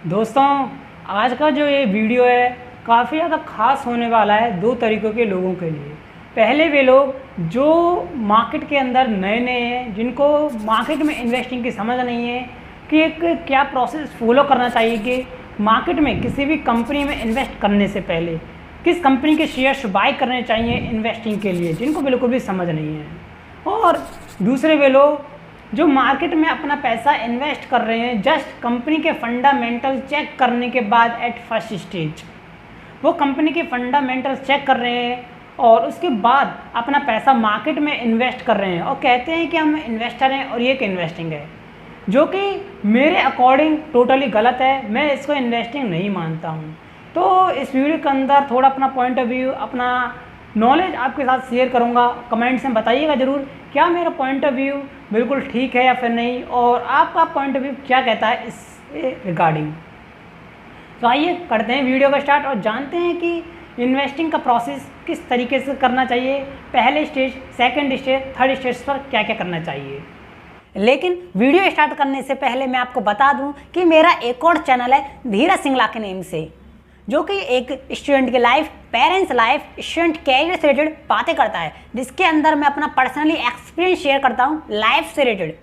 दोस्तों, आज का जो ये वीडियो है काफ़ी ज़्यादा ख़ास होने वाला है दो तरीक़ों के लोगों के लिए। पहले वे लोग जो मार्केट के अंदर नए हैं, जिनको मार्केट में इन्वेस्टिंग की समझ नहीं है कि एक क्या प्रोसेस फॉलो करना चाहिए कि मार्केट में किसी भी कंपनी में इन्वेस्ट करने से पहले किस कंपनी के शेयर्स बाय करने चाहिए इन्वेस्टिंग के लिए, जिनको बिल्कुल भी समझ नहीं है। और दूसरे वे लोग जो मार्केट में अपना पैसा इन्वेस्ट कर रहे हैं जस्ट कंपनी के फंडामेंटल चेक करने के बाद एट फर्स्ट स्टेज, वो कंपनी के फंडामेंटल चेक कर रहे हैं और उसके बाद अपना पैसा मार्केट में इन्वेस्ट कर रहे हैं और कहते हैं कि हम इन्वेस्टर हैं और ये एक इन्वेस्टिंग है, जो कि मेरे अकॉर्डिंग टोटली गलत है। मैं इसको इन्वेस्टिंग नहीं मानता हूँ। तो इस वीडियो के अंदर थोड़ा अपना पॉइंट ऑफ व्यू, अपना नॉलेज आपके साथ शेयर करूंगा। कमेंट्स में बताइएगा ज़रूर क्या मेरा पॉइंट ऑफ व्यू बिल्कुल ठीक है या फिर नहीं, और आपका पॉइंट ऑफ व्यू क्या कहता है इस रिगार्डिंग। तो आइए करते हैं वीडियो का स्टार्ट और जानते हैं कि इन्वेस्टिंग का प्रोसेस किस तरीके से करना चाहिए, पहले stage, second stage, third stage पर क्या क्या करना चाहिए। लेकिन वीडियो स्टार्ट करने से पहले मैं आपको बता दूं कि मेरा एक और चैनल है धीरज सिंगला के नेम से, जो कि एक स्टूडेंट की life, parents life, student career से रिलेटेड बातें करता है, जिसके अंदर मैं अपना पर्सनली एक्सपीरियंस शेयर करता हूँ लाइफ से रिलेटेड,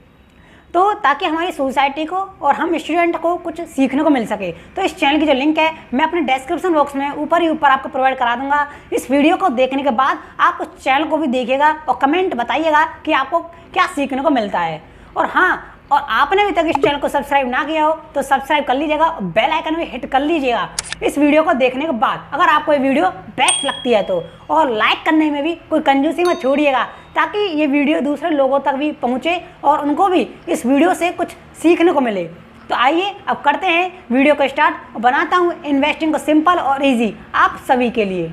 तो ताकि हमारी सोसाइटी को और हम स्टूडेंट को कुछ सीखने को मिल सके। तो इस चैनल की जो लिंक है मैं अपने डिस्क्रिप्शन बॉक्स में ऊपर ही ऊपर आपको प्रोवाइड करा दूंगा। इस वीडियो को देखने के बाद आप उस चैनल को भी देखिएगा और कमेंट बताइएगा कि आपको क्या सीखने को मिलता है। और हाँ, और आपने अभी तक इस चैनल को सब्सक्राइब ना किया हो तो सब्सक्राइब कर लीजिएगा और बेल आइकन भी हिट कर लीजिएगा इस वीडियो को देखने के बाद, अगर आपको ये वीडियो बेस्ट लगती है तो। और लाइक करने में भी कोई कंजूसी मत छोड़िएगा, ताकि ये वीडियो दूसरे लोगों तक भी पहुंचे और उनको भी इस वीडियो से कुछ सीखने को मिले। तो आइए अब करते हैं वीडियो को स्टार्ट और बनाता हूँ इन्वेस्टिंग को सिंपल और ईजी आप सभी के लिए।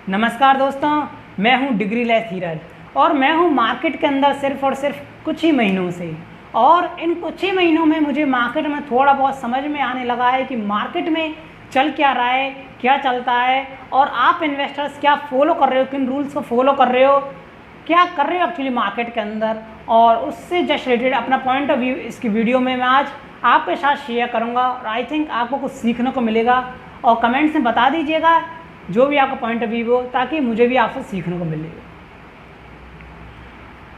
नमस्कार दोस्तों, मैं हूँ डिग्रीलेस धीरज और मैं हूँ मार्केट के अंदर सिर्फ और सिर्फ कुछ ही महीनों से, और इन कुछ ही महीनों में मुझे मार्केट में थोड़ा बहुत समझ में आने लगा है कि मार्केट में चल क्या रहा है, क्या चलता है, और आप इन्वेस्टर्स क्या फॉलो कर रहे हो, किन रूल्स को फॉलो कर रहे हो, क्या कर रहे हो एक्चुअली मार्केट के अंदर, और उससे जस्ट रिलेटेड अपना पॉइंट ऑफ व्यू इसकी वीडियो में मैं आज आपके साथ शेयर करूँगा। और आई थिंक आपको कुछ सीखने को मिलेगा, और कमेंट्स में बता दीजिएगा जो भी आपका पॉइंट ऑफ व्यू हो, ताकि मुझे भी आपसे सीखने को मिले।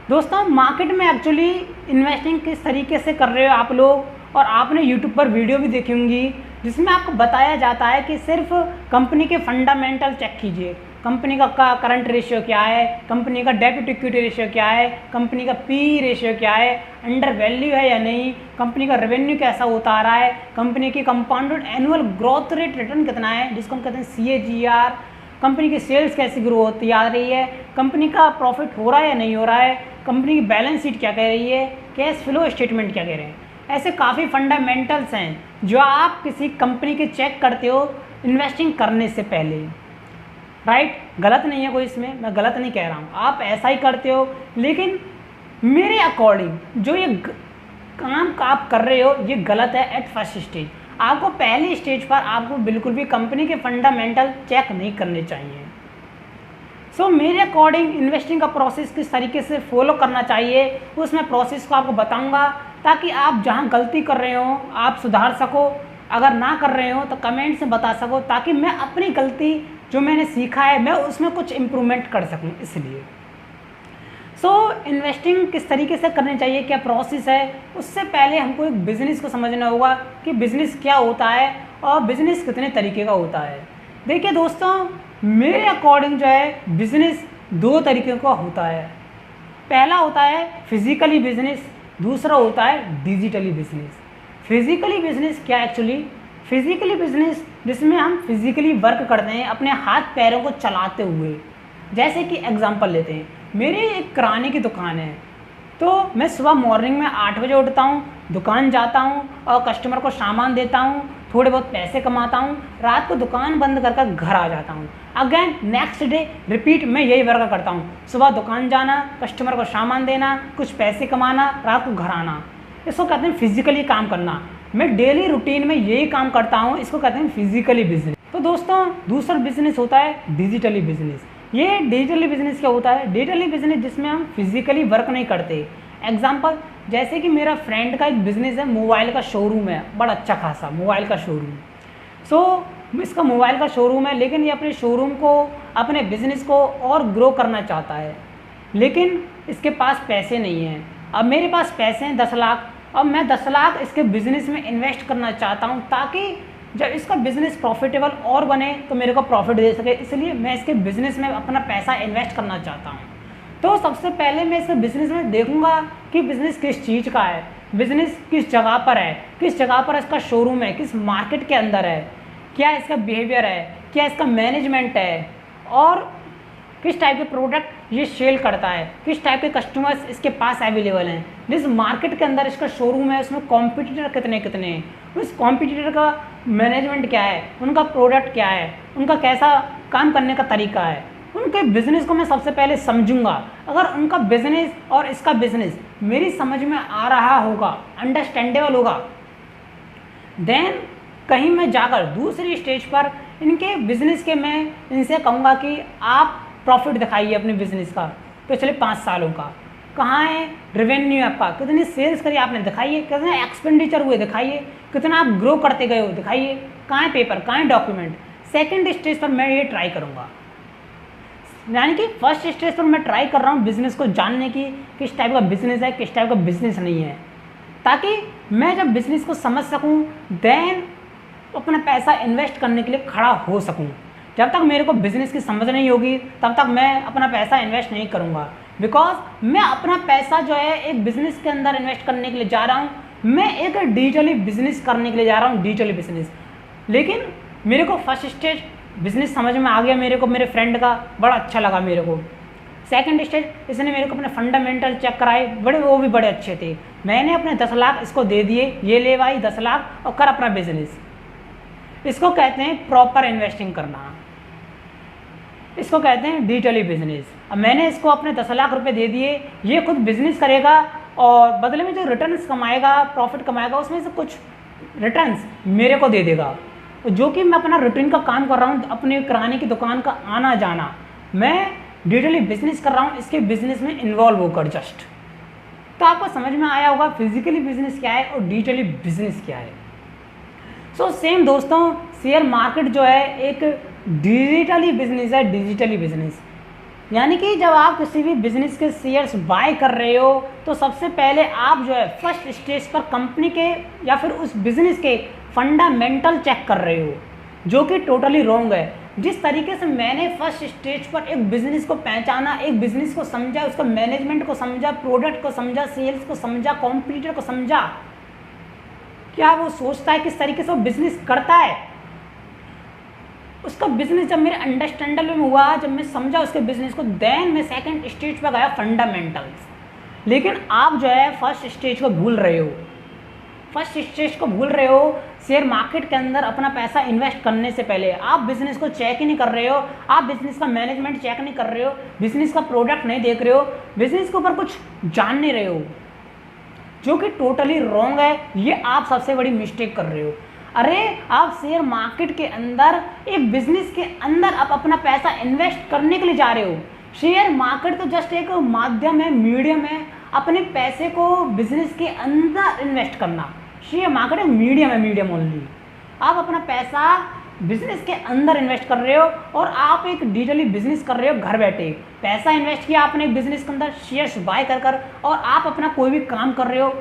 दोस्तों, मार्केट में एक्चुअली इन्वेस्टिंग किस तरीके से कर रहे हो आप लोग, और आपने यूट्यूब पर वीडियो भी देखी होंगी जिसमें आपको बताया जाता है कि सिर्फ कंपनी के फंडामेंटल चेक कीजिए, कंपनी का करंट रेशियो क्या है, कंपनी का डेट टू इक्विटी रेशियो क्या है, कंपनी का पी रेशियो क्या है, अंडर वैल्यू है या नहीं, कंपनी का रेवेन्यू कैसा होता आ रहा है, कंपनी की compounded annual growth rate return कितना है जिसको हम कहते हैं CAGR, कंपनी की सेल्स कैसी ग्रो होती आ रही है, कंपनी का प्रॉफिट हो रहा है या नहीं हो रहा है, कंपनी की बैलेंस शीट क्या कह रही है, कैश फ्लो स्टेटमेंट क्या कह रहे हैं। ऐसे काफ़ी फंडामेंटल्स हैं जो आप किसी कंपनी के चेक करते हो इन्वेस्टिंग करने से पहले, राइट। गलत नहीं है कोई इसमें, मैं गलत नहीं कह रहा हूँ, आप ऐसा ही करते हो। लेकिन मेरे अकॉर्डिंग जो ये काम आप कर रहे हो ये गलत है एट फर्स्ट स्टेज। आपको पहली स्टेज पर आपको बिल्कुल भी कंपनी के फंडामेंटल चेक नहीं करने चाहिए। सो मेरे अकॉर्डिंग इन्वेस्टिंग का प्रोसेस किस तरीके से फॉलो करना चाहिए उसमें प्रोसेस को आपको बताऊंगा, ताकि आप जहां गलती कर रहे हो आप सुधार सको, अगर ना कर रहे हो तो कमेंट्स में बता सको, ताकि मैं अपनी गलती जो मैंने सीखा है मैं उसमें कुछ इम्प्रूवमेंट कर सकूँ। इसलिए इन्वेस्टिंग किस तरीके से करनी चाहिए, क्या प्रोसेस है, उससे पहले हमको एक बिज़नेस को समझना होगा कि बिज़नेस क्या होता है और बिज़नेस कितने तरीके का होता है। देखिए दोस्तों, मेरे अकॉर्डिंग जो है बिज़नेस दो तरीके का होता है। पहला होता है फिज़िकली बिज़नेस, दूसरा होता है डिजिटली बिज़नेस। फिज़िकली बिज़नेस क्या एक्चुअली, फिज़िकली बिज़नेस जिसमें हम फिज़िकली वर्क करते हैं अपने हाथ पैरों को चलाते हुए। जैसे कि एग्जांपल लेते हैं, मेरी एक किराने की दुकान है, तो मैं सुबह मॉर्निंग में 8 बजे उठता हूँ, दुकान जाता हूँ और कस्टमर को सामान देता हूँ, थोड़े बहुत पैसे कमाता हूँ, रात को दुकान बंद कर घर आ जाता हूँ। अगेन नेक्स्ट डे रिपीट मैं यही वर्क करता हूँ, सुबह दुकान जाना, कस्टमर को सामान देना, कुछ पैसे कमाना, रात को घर आना। इसको कहते हैं फिजिकली काम करना। मैं डेली रूटीन में यही काम करता हूँ, इसको कहते हैं फिजिकली बिजनेस। तो दोस्तों, दूसरा बिजनेस होता है डिजिटली बिजनेस। ये डिजिटली बिजनेस क्या होता है, डिजिटली बिजनेस जिसमें हम फिजिकली वर्क नहीं करते। एग्जाम्पल, जैसे कि मेरा फ्रेंड का एक बिज़नेस है, मोबाइल का शोरूम है, बड़ा अच्छा खासा मोबाइल का शोरूम। सो इसका मोबाइल का शोरूम है, लेकिन ये अपने शोरूम को, अपने बिज़नेस को और ग्रो करना चाहता है, लेकिन इसके पास पैसे नहीं हैं। अब मेरे पास पैसे हैं 10 लाख, अब मैं 10 लाख इसके बिज़नेस में इन्वेस्ट करना चाहता हूँ, ताकि जब इसका बिज़नेस प्रॉफिटेबल और बने तो मेरे को प्रॉफिट दे सके, इसलिए मैं इसके बिज़नेस में अपना पैसा इन्वेस्ट करना चाहता हूँ। तो सबसे पहले मैं इसके बिज़नेस में देखूंगा कि बिज़नेस किस चीज़ का है, बिज़नेस किस जगह पर है, किस जगह पर इसका शोरूम है, किस मार्केट के अंदर है, क्या इसका बिहेवियर है, क्या इसका मैनेजमेंट है, और किस टाइप के प्रोडक्ट ये सेल करता है, किस टाइप के कस्टमर्स इसके पास अवेलेबल हैं, जिस मार्केट के अंदर इसका शोरूम है उसमें कॉम्पिटिटर कितने कितने हैं, उस कॉम्पिटिटर का मैनेजमेंट क्या है, उनका प्रोडक्ट क्या है, उनका कैसा काम करने का तरीका है, उनके बिज़नेस को मैं सबसे पहले समझूंगा। अगर उनका बिज़नेस और इसका बिज़नेस मेरी समझ में आ रहा होगा, अंडरस्टैंडेबल होगा, देन कहीं मैं जाकर दूसरी स्टेज पर इनके बिज़नेस के मैं इनसे कहूँगा कि आप प्रॉफिट दिखाइए अपने बिज़नेस का पिछले 5 सालों का, कहाँ है रेवेन्यू आपका, कितनी सेल्स करी आपने दिखाइए, कितने एक्सपेंडिचर हुए दिखाइए, कितना आप ग्रो करते गए हो दिखाइए, कहाँ है पेपर, कहाँ है डॉक्यूमेंट। सेकंड स्टेज पर मैं ये ट्राई करूँगा, यानी कि फर्स्ट स्टेज पर मैं ट्राई कर रहा हूँ बिज़नेस को जानने की, किस टाइप का बिज़नेस है, किस टाइप का बिज़नेस नहीं है, ताकि मैं जब बिज़नेस को समझ सकूँ देन अपना पैसा इन्वेस्ट करने के लिए खड़ा हो सकूँ। जब तक मेरे को बिज़नेस की समझ नहीं होगी तब तक मैं अपना पैसा इन्वेस्ट नहीं करूँगा, बिकॉज मैं अपना पैसा जो है एक बिज़नेस के अंदर इन्वेस्ट करने के लिए जा रहा हूँ, मैं एक डिजिटली बिज़नेस करने के लिए जा रहा हूँ, डिजिटली बिज़नेस। लेकिन मेरे को फर्स्ट स्टेज बिज़नेस समझ में आ गया, मेरे को मेरे फ्रेंड का बड़ा अच्छा लगा मेरे को। सेकंड स्टेज इसने मेरे को अपने फंडामेंटल चेक कराए, वो भी बड़े अच्छे थे, मैंने अपने 10 लाख इसको दे दिए, ये ले भाई 10 लाख और कर अपना बिज़नेस। इसको कहते हैं प्रॉपर इन्वेस्टिंग करना, इसको कहते हैं डिजिटली बिजनेस। अब मैंने इसको अपने 10 लाख रुपए दे दिए, ये खुद बिजनेस करेगा और बदले में जो रिटर्न्स कमाएगा, प्रॉफिट कमाएगा, उसमें से कुछ रिटर्न्स मेरे को दे देगा, जो कि मैं अपना रूटीन का काम कर रहा हूँ, अपने किराने की दुकान का आना जाना, मैं डिजिटली बिजनेस कर रहा हूँ इसके बिजनेस में इन्वॉल्व होकर जस्ट। तो आपको समझ में आया होगा फिजिकली बिजनेस क्या है और डिजिटली बिजनेस क्या है। सो सेम दोस्तों, शेयर मार्केट जो है एक डिजिटली बिजनेस है, डिजिटली बिजनेस, यानी कि जब आप किसी भी बिजनेस के शेयर्स बाय कर रहे हो तो सबसे पहले आप जो है फर्स्ट स्टेज पर कंपनी के या फिर उस बिजनेस के फंडामेंटल चेक कर रहे हो, जो कि टोटली रॉन्ग है। जिस तरीके से मैंने फर्स्ट स्टेज पर एक बिजनेस को पहचाना, एक बिजनेस को समझा, उसका मैनेजमेंट को समझा, प्रोडक्ट को समझा, सेल्स को समझा, कॉम्पिटिटर को समझा, क्या वो सोचता है, किस तरीके से वो बिजनेस करता है, उसका बिजनेस जब मेरे अंडरस्टैंडल में हुआ, जब मैं समझा उसके बिजनेस को, देन मैं सेकंड स्टेज पर गया फंडामेंटल्स। लेकिन आप जो है फर्स्ट स्टेज को भूल रहे हो, फर्स्ट स्टेज को भूल रहे हो। शेयर मार्केट के अंदर अपना पैसा इन्वेस्ट करने से पहले आप बिजनेस को चेक ही नहीं कर रहे हो, आप बिजनेस का मैनेजमेंट चेक नहीं कर रहे हो, बिजनेस का प्रोडक्ट नहीं देख रहे हो, बिजनेस के ऊपर कुछ जान नहीं रहे हो, जो कि टोटली रॉन्ग है। ये आप सबसे बड़ी मिस्टेक कर रहे हो। अरे आप शेयर मार्केट के अंदर एक बिजनेस के अंदर आप अपना पैसा इन्वेस्ट करने के लिए जा रहे हो। शेयर मार्केट तो जस्ट एक माध्यम है, मीडियम है अपने पैसे को बिजनेस के अंदर इन्वेस्ट करना। शेयर मार्केट एक मीडियम है, मीडियम ओनली। आप अपना पैसा बिजनेस के अंदर इन्वेस्ट कर रहे हो और आप एक डिजिटली बिजनेस कर रहे हो घर बैठे। पैसा इन्वेस्ट किया आपने बिजनेस के अंदर शेयर्स बाय कर और आप अपना कोई भी काम कर रहे हो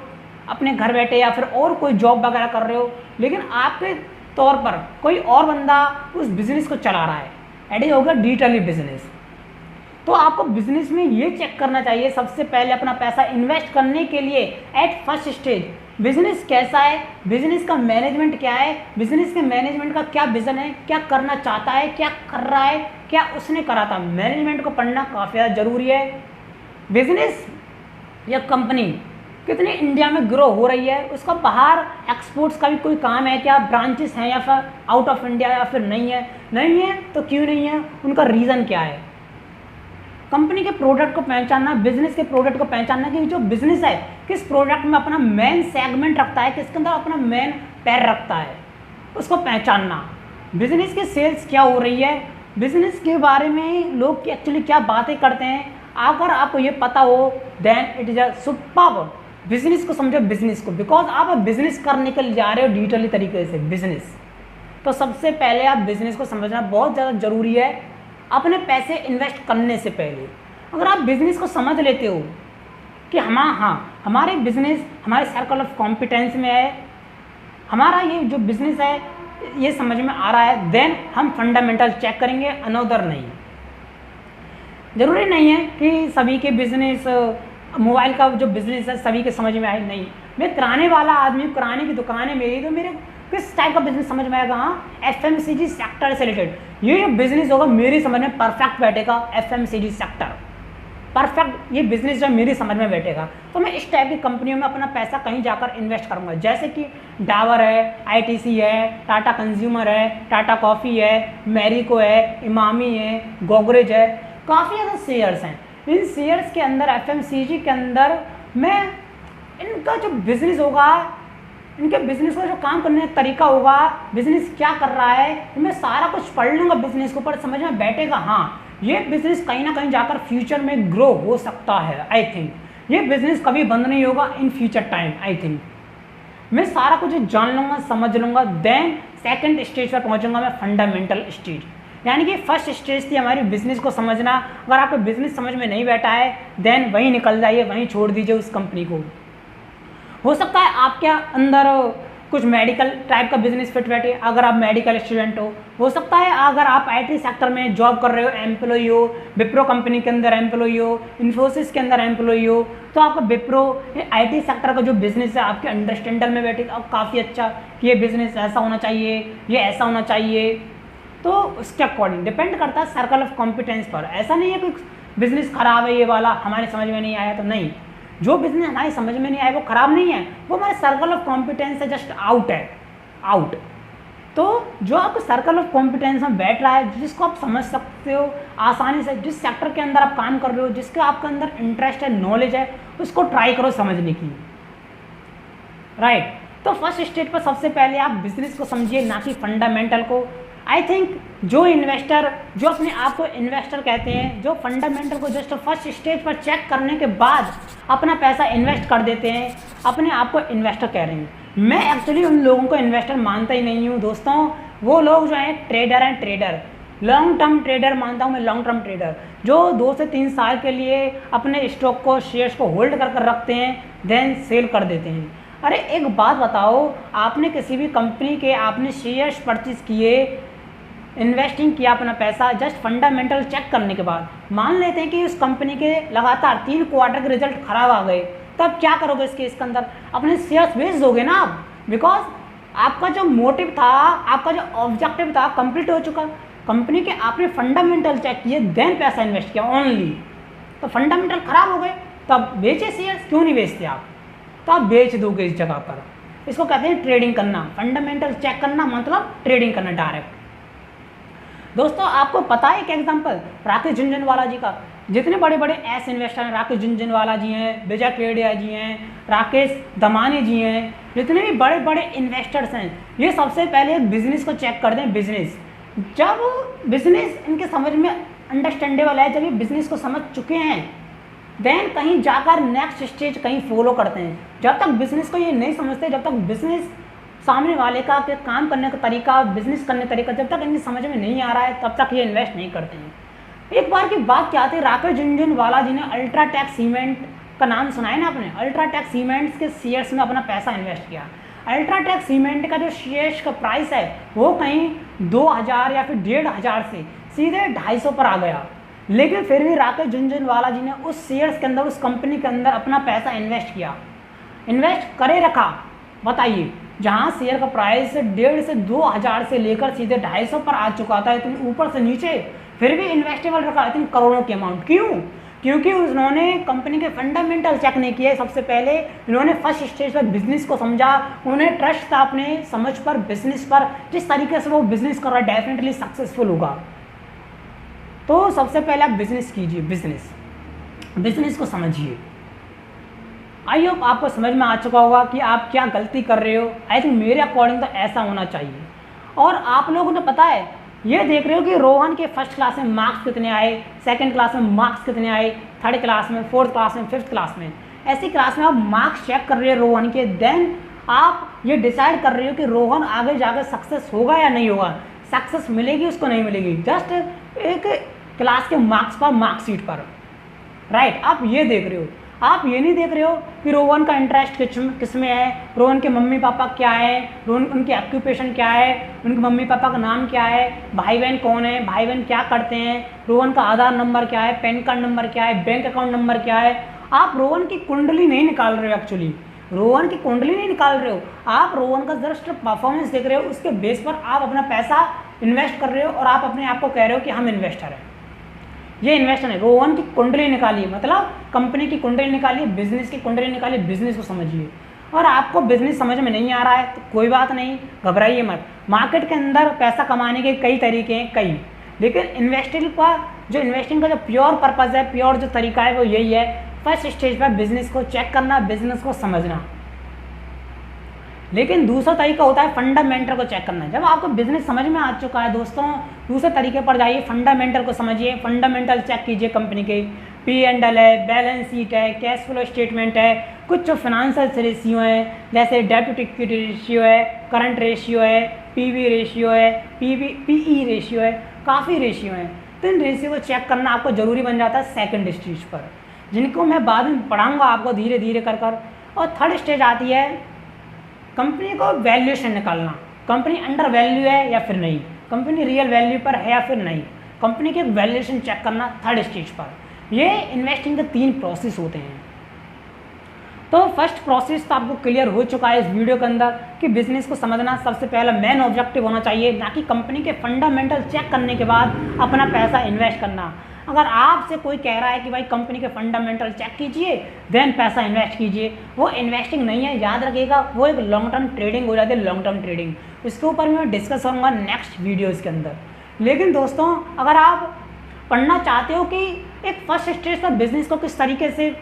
अपने घर बैठे या फिर और कोई जॉब वगैरह कर रहे हो, लेकिन आपके तौर पर कोई और बंदा उस बिजनेस को चला रहा है। एड ही होगा डिजिटली बिजनेस। तो आपको बिजनेस में ये चेक करना चाहिए सबसे पहले अपना पैसा इन्वेस्ट करने के लिए एट फर्स्ट स्टेज, बिजनेस कैसा है, बिजनेस का मैनेजमेंट क्या है, बिजनेस के मैनेजमेंट का क्या विजन है, क्या करना चाहता है, क्या कर रहा है, क्या उसने करा था। मैनेजमेंट को पढ़ना काफ़ी ज़्यादा जरूरी है। बिजनेस या कंपनी कितनी इंडिया में ग्रो हो रही है, उसका बाहर एक्सपोर्ट्स का भी कोई काम है क्या, ब्रांचेस हैं या फिर आउट ऑफ इंडिया या फिर नहीं है, नहीं है तो क्यों नहीं है, उनका रीज़न क्या है। कंपनी के प्रोडक्ट को पहचानना, बिजनेस के प्रोडक्ट को पहचानना कि जो बिजनेस है किस प्रोडक्ट में अपना मेन सेगमेंट रखता है, किसके अंदर अपना मेन पैर रखता है, उसको पहचानना। बिजनेस की सेल्स क्या हो रही है, बिजनेस के बारे में लोग एक्चुअली क्या बातें करते हैं, अगर आपको ये पता हो then it is a superb business को समझो, बिजनेस को, बिकॉज आप बिजनेस करने के लिए जा रहे हो डिजिटली तरीके से बिजनेस। तो सबसे पहले आप बिजनेस को समझना बहुत ज़्यादा ज़रूरी है अपने पैसे इन्वेस्ट करने से पहले। अगर आप बिजनेस को समझ लेते हो कि हमारे बिजनेस हमारे सर्कल ऑफ कॉम्पिटेंस में है, हमारा ये जो बिजनेस है ये समझ में आ रहा है, देन हम फंडामेंटल चेक करेंगे, अनदर नहीं। ज़रूरी नहीं है कि सभी के बिजनेस, मोबाइल का जो बिज़नेस है सभी के समझ में आए, नहीं। मैं किराने वाला आदमी, किराने की दुकान है मेरी, तो मेरे किस टाइप का बिजनेस समझ में आएगा? हाँ, FMCG सेक्टर से रिलेटेड ये जो बिजनेस होगा मेरी समझ में परफेक्ट बैठेगा। FMCG सेक्टर परफेक्ट, ये बिजनेस जो मेरी समझ में बैठेगा, तो मैं इस टाइप की कंपनियों में अपना पैसा कहीं जाकर इन्वेस्ट करूँगा। जैसे कि डाबर है, ITC है, टाटा कंज्यूमर है, टाटा कॉफ़ी है, मैरिको है, इमामी है, गोदरेज है, काफ़ी ज़्यादा शेयर्स हैं। इन शेयर्स के अंदर FMCG के अंदर मैं इनका जो बिज़नेस होगा, इनके बिज़नेस का जो काम करने का तरीका होगा, बिज़नेस क्या कर रहा है, मैं सारा कुछ पढ़ लूँगा, बिज़नेस के ऊपर समझ में बैठेगा। हाँ, ये बिज़नेस कहीं ना कहीं जाकर फ्यूचर में ग्रो हो सकता है। आई थिंक ये बिज़नेस कभी बंद नहीं होगा in future time. I think मैं सारा कुछ जान लूँगा, समझ लूँगा, देन सेकंड स्टेज पर पहुँचूँगा मैं, फंडामेंटल स्टेज। यानी कि फर्स्ट स्टेज थी हमारी बिज़नेस को समझना। अगर आपको बिज़नेस समझ में नहीं बैठा है, देन वहीं निकल जाइए, वहीं छोड़ दीजिए उस कंपनी को। हो सकता है आपके अंदर कुछ मेडिकल टाइप का बिजनेस फिट बैठे, अगर आप मेडिकल स्टूडेंट हो सकता है अगर आप IT सेक्टर में जॉब कर रहे हो, एम्प्लॉई हो, विप्रो कंपनी के अंदर एम्प्लॉई हो, इन्फोसिस के अंदर एम्प्लॉई हो, तो आपका विप्रो IT सेक्टर का जो बिज़नेस है आपके अंडरस्टैंडर में बैठे, अब काफ़ी अच्छा कि ये बिज़नेस ऐसा होना चाहिए, ये ऐसा होना चाहिए। तो उसके अकॉर्डिंग डिपेंड करता है सर्कल ऑफ कॉम्पिटेंस पर। ऐसा नहीं है कि बिज़नेस ख़राब है ये वाला, हमारे समझ में नहीं आया, तो नहीं। जो बिज़नेस हमारी समझ में नहीं आया वो ख़राब नहीं है, वो हमारे सर्कल ऑफ कॉम्पिटेंस से जस्ट आउट है, आउट। तो जो आपको सर्कल ऑफ कॉम्पिटेंस में बैठ रहा है, जिसको आप समझ सकते हो आसानी से, जिस सेक्टर के अंदर आप काम कर रहे हो, जिसका आपके अंदर इंटरेस्ट है, नॉलेज है, उसको ट्राई करो समझने की। राइट। तो फर्स्ट स्टेज पर सबसे पहले आप बिजनेस को समझिए, ना कि फंडामेंटल को। आई थिंक जो इन्वेस्टर, जो अपने आप को इन्वेस्टर कहते हैं, जो फंडामेंटल को जस्ट फर्स्ट स्टेज पर चेक करने के बाद अपना पैसा इन्वेस्ट कर देते हैं, अपने आप को इन्वेस्टर कह रहे हैं। मैं एक्चुअली उन लोगों को इन्वेस्टर मानता ही नहीं हूँ दोस्तों। वो लोग जो हैं ट्रेडर हैं, ट्रेडर, लॉन्ग टर्म ट्रेडर मानता हूँ मैं, लॉन्ग टर्म ट्रेडर, जो 2 से 3 साल के लिए अपने स्टॉक को, शेयर्स को होल्ड कर रखते हैं, देन सेल कर देते हैं। अरे एक बात बताओ, आपने किसी भी कंपनी के आपने शेयर्स परचेज किए, इन्वेस्टिंग किया अपना पैसा, जस्ट फंडामेंटल चेक करने के बाद मान लेते हैं कि उस कंपनी के लगातार 3 क्वार्टर के रिजल्ट खराब आ गए, तो आप क्या करोगे इसके अंदर? अपने शेयर्स बेच दोगे ना आप, बिकॉज आपका जो मोटिव था, आपका जो ऑब्जेक्टिव था कंप्लीट हो चुका। कंपनी के आपने फंडामेंटल चेक किए, देन पैसा इन्वेस्ट किया ओनली, तो फंडामेंटल खराब हो गए, तो आप बेचे शेयर्स, क्यों नहीं बेचते आप? तो आप बेच दोगे इस जगह पर। इसको कहते हैं ट्रेडिंग करना, फंडामेंटल चेक करना मतलब ट्रेडिंग करना डायरेक्ट। दोस्तों आपको पता है एक एग्जांपल राकेश झुनझुनवाला जी का, जितने बड़े बड़े एस इन्वेस्टर हैं, राकेश झुनझुनवाला जी हैं, विजय केडिया जी हैं, राकेश दमानी जी हैं, जितने भी बड़े बड़े इन्वेस्टर्स हैं, ये सबसे पहले बिजनेस को चेक कर दें। बिजनेस, जब बिजनेस इनके समझ में अंडरस्टैंडेबल है, जब ये बिजनेस को समझ चुके हैं, देन कहीं जाकर नेक्स्ट स्टेज कहीं फॉलो करते हैं। जब तक बिजनेस को ये नहीं समझते, जब तक बिजनेस सामने वाले का के काम करने का तरीका, बिजनेस करने का तरीका जब तक इनकी समझ में नहीं आ रहा है, तब तक ये इन्वेस्ट नहीं करते हैं। एक बार की बात क्या थी, राकेश झुनझुनवाला जी ने अल्ट्राटेक सीमेंट का नाम सुना है ना आपने? अल्ट्राटेक सीमेंट्स के शेयर्स में अपना पैसा इन्वेस्ट किया। अल्ट्राटेक सीमेंट का जो शेयर्स का प्राइस है वो कहीं 2000 या फिर 1500 से सीधे 250 पर आ गया, लेकिन फिर भी राकेश झुनझुनवाला जी ने उस शेयर्स के अंदर, उस कंपनी के अंदर अपना पैसा इन्वेस्ट किया, इन्वेस्ट करे रखा। बताइए, जहाँ शेयर का प्राइस 1.5 से 2000 से लेकर सीधे 250 पर आ चुका था, इतने ऊपर से नीचे, फिर भी इन्वेस्टेबल रखा इतने करोड़ों के अमाउंट। क्यों? क्योंकि उन्होंने कंपनी के फंडामेंटल चेक नहीं किए। सबसे पहले इन्होंने फर्स्ट स्टेज पर बिजनेस को समझा, उन्हें ट्रस्ट था अपने समझ पर, बिजनेस पर, जिस तरीके से वो बिजनेस कर रहा है डेफिनेटली सक्सेसफुल होगा। तो सबसे पहले आप बिजनेस कीजिए, बिजनेस को समझिए। आई होप आपको समझ में आ चुका होगा कि आप क्या गलती कर रहे हो। आई थिंक मेरे अकॉर्डिंग तो ऐसा होना चाहिए। और आप लोगों ने पता है, ये देख रहे हो कि रोहन के फर्स्ट क्लास में मार्क्स कितने आए, सेकंड क्लास में मार्क्स कितने आए, थर्ड क्लास में, फोर्थ क्लास में, फिफ्थ क्लास में। ऐसी क्लास में आप मार्क्स चेक कर रहे हो रोहन के, देन आप ये डिसाइड कर रहे हो कि रोहन आगे जाकर सक्सेस होगा या नहीं होगा, सक्सेस मिलेगी उसको नहीं मिलेगी, जस्ट एक क्लास के मार्क्स पर, मार्कशीट पर, राइट। आप ये देख रहे हो, आप ये नहीं देख रहे हो कि रोहन का इंटरेस्ट किस में है, रोहन के मम्मी पापा क्या है, रोहन उनके ऑक्यूपेशन क्या है, उनके मम्मी पापा का नाम क्या है, भाई बहन कौन है, भाई बहन क्या करते हैं, रोहन का आधार नंबर क्या है, पैन कार्ड नंबर क्या है, बैंक अकाउंट नंबर क्या है। आप रोहन की कुंडली नहीं निकाल रहे हो, एक्चुअली रोहन की कुंडली नहीं निकाल रहे हो, आप रोहन का जस्ट परफॉर्मेंस देख रहे हो, उसके बेस पर आप अपना पैसा इन्वेस्ट कर रहे हो और आप अपने आप को कह रहे हो कि हम इन्वेस्टर हैं। ये इन्वेस्टर है। रोहन की कुंडली निकालिए, मतलब कंपनी की कुंडली निकालिए, बिजनेस की कुंडली निकालिए, बिजनेस को समझिए। और आपको बिजनेस समझ में नहीं आ रहा है तो कोई बात नहीं, घबराइए मत। मार्केट के अंदर पैसा कमाने के कई तरीके हैं, कई, लेकिन इन्वेस्टिंग का जो प्योर पर्पज़ है, प्योर जो तरीका है वो यही है, फर्स्ट स्टेज पर बिजनेस को चेक करना, बिजनेस को समझना। लेकिन दूसरा तरीका होता है फंडामेंटल को चेक करना। जब आपको बिजनेस समझ में आ चुका है दोस्तों, दूसरे तरीके पर जाइए, फंडामेंटल को समझिए, फंडामेंटल चेक कीजिए कंपनी के, P&L है, बैलेंस शीट है, कैश फ्लो स्टेटमेंट है, कुछ जो फाइनेंशियल रेशियो हैं जैसे डेट टू इक्विटी रेशियो है, करंट रेशियो है, PV रेशियो है, PE रेशियो है, काफ़ी रेशियो हैं। तो इन रेशियो को चेक करना आपको ज़रूरी बन जाता है सेकंड स्टेज पर, जिनको मैं बाद में पढ़ाऊँगा आपको धीरे धीरे कर। और थर्ड स्टेज आती है कंपनी को वैल्यूएशन निकालना, कंपनी अंडर वैल्यू है या फिर नहीं, कंपनी रियल वैल्यू पर है या फिर नहीं, कंपनी के वैल्यूएशन चेक करना थर्ड स्टेज पर। ये इन्वेस्टिंग के 3 प्रोसेस होते हैं। तो फर्स्ट प्रोसेस तो आपको क्लियर हो चुका है इस वीडियो के अंदर कि बिजनेस को समझना सबसे पहला मेन ऑब्जेक्टिव होना चाहिए, ना कि कंपनी के फंडामेंटल चेक करने के बाद अपना पैसा इन्वेस्ट करना। अगर आपसे कोई कह रहा है कि भाई कंपनी के फंडामेंटल चेक कीजिए देन पैसा इन्वेस्ट कीजिए, वो इन्वेस्टिंग नहीं है, याद रखिएगा, वो एक लॉन्ग टर्म ट्रेडिंग हो जाती है, लॉन्ग टर्म ट्रेडिंग। इसके ऊपर मैं डिस्कस करूँगा नेक्स्ट वीडियोज़ के अंदर। लेकिन दोस्तों अगर आप पढ़ना चाहते हो कि एक फर्स्ट स्टेज पर बिजनेस को किस तरीके से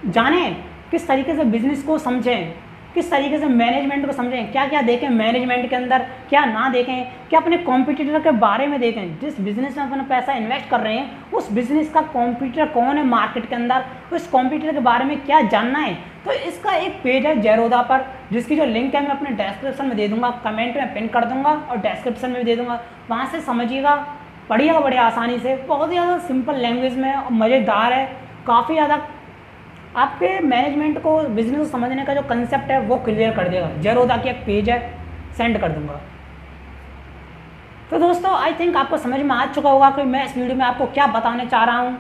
जानें, किस तरीके से बिजनेस को समझें, किस तरीके से मैनेजमेंट को समझें, क्या क्या देखें मैनेजमेंट के अंदर, क्या ना देखें, क्या अपने कॉम्पिटिटर के बारे में देखें, जिस बिजनेस में अपना पैसा इन्वेस्ट कर रहे हैं उस बिजनेस का कॉम्पिटिटर कौन है मार्केट के अंदर, उस कॉम्पिटिटर के बारे में क्या जानना है। तो इसका एक पेज है जेरोदा पर, जिसकी जो लिंक है मैं अपने डिस्क्रिप्शन में दे दूँगा, कमेंट में पिन कर दूँगा और डिस्क्रिप्शन में भी दे दूँगा, वहाँ से समझिएगा, पढ़िएगा बड़े आसानी से, बहुत ही ज़्यादा सिंपल लैंग्वेज में और मज़ेदार है, काफ़ी ज़्यादा आपके मैनेजमेंट को, बिजनेस को समझने का जो कंसेप्ट है वो क्लियर कर देगा। जेरोदा की एक पेज है, सेंड कर दूंगा। तो दोस्तों आई थिंक आपको समझ में आ चुका होगा कि मैं इस वीडियो में आपको क्या बताने चाह रहा हूँ,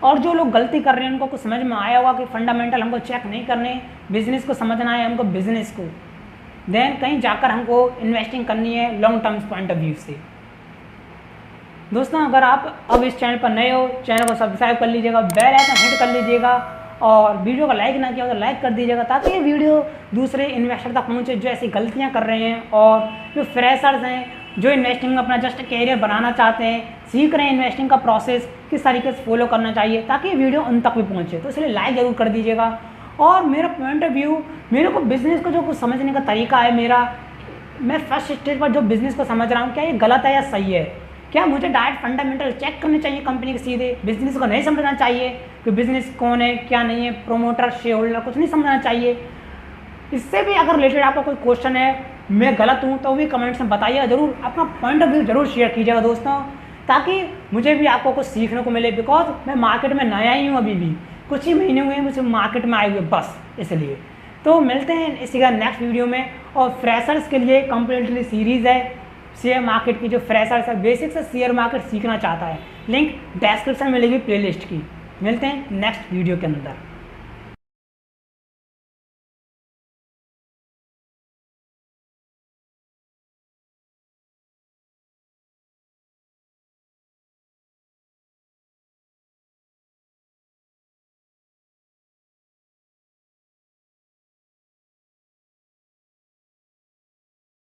और जो लोग गलती कर रहे हैं उनको कुछ समझ में आया होगा कि फंडामेंटल हमको चेक नहीं करने, बिजनेस को समझना है हमको, बिजनेस को देन कहीं जाकर हमको इन्वेस्टिंग करनी है long term point of view से। दोस्तों अगर आप अब इस चैनल पर नए हो, चैनल को सब्सक्राइब कर लीजिएगा, बेल आइकन हिट कर लीजिएगा, और वीडियो को लाइक ना किया हो तो लाइक कर दीजिएगा, ताकि ये वीडियो दूसरे इन्वेस्टर तक पहुंचे जो ऐसी गलतियां कर रहे हैं, और जो फ्रेशर्स हैं जो इन्वेस्टिंग में अपना जस्ट कैरियर बनाना चाहते हैं, सीख रहे हैं इन्वेस्टिंग का प्रोसेस किस तरीके से फॉलो करना चाहिए, ताकि ये वीडियो उन तक भी पहुँचे। तो इसलिए लाइक ज़रूर कर दीजिएगा। और मेरा पॉइंट ऑफ व्यू, मेरे को बिज़नेस को जो कुछ समझने का तरीका है मेरा, मैं फर्स्ट स्टेज पर जो बिज़नेस को समझ रहा हूँ, क्या ये गलत है या सही है, क्या मुझे डायरेक्ट फंडामेंटल चेक करने चाहिए कंपनी के सीधे, बिजनेस को नहीं समझना चाहिए कि बिजनेस कौन है क्या नहीं है, प्रोमोटर शेयर होल्डर कुछ नहीं समझना चाहिए। इससे भी अगर रिलेटेड आपका कोई क्वेश्चन है, मैं गलत हूँ तो भी कमेंट्स में बताइएगा, ज़रूर अपना पॉइंट ऑफ व्यू जरूर शेयर कीजिएगा दोस्तों, ताकि मुझे भी आपको कुछ सीखने को मिले। बिकॉज मैं मार्केट में नया ही हूँ, अभी भी कुछ ही महीने हुए हैं मुझे मार्केट में आए हुए, बस इसलिए। तो मिलते हैं इसी का नेक्स्ट वीडियो में। और फ्रेशर्स के लिए कंप्लीटली सीरीज़ है शेयर मार्केट की, जो फ्रेशर्स है बेसिक से शेयर मार्केट सीखना चाहता है, लिंक डिस्क्रिप्शन में मिलेगी प्लेलिस्ट की। मिलते हैं नेक्स्ट वीडियो के अंदर।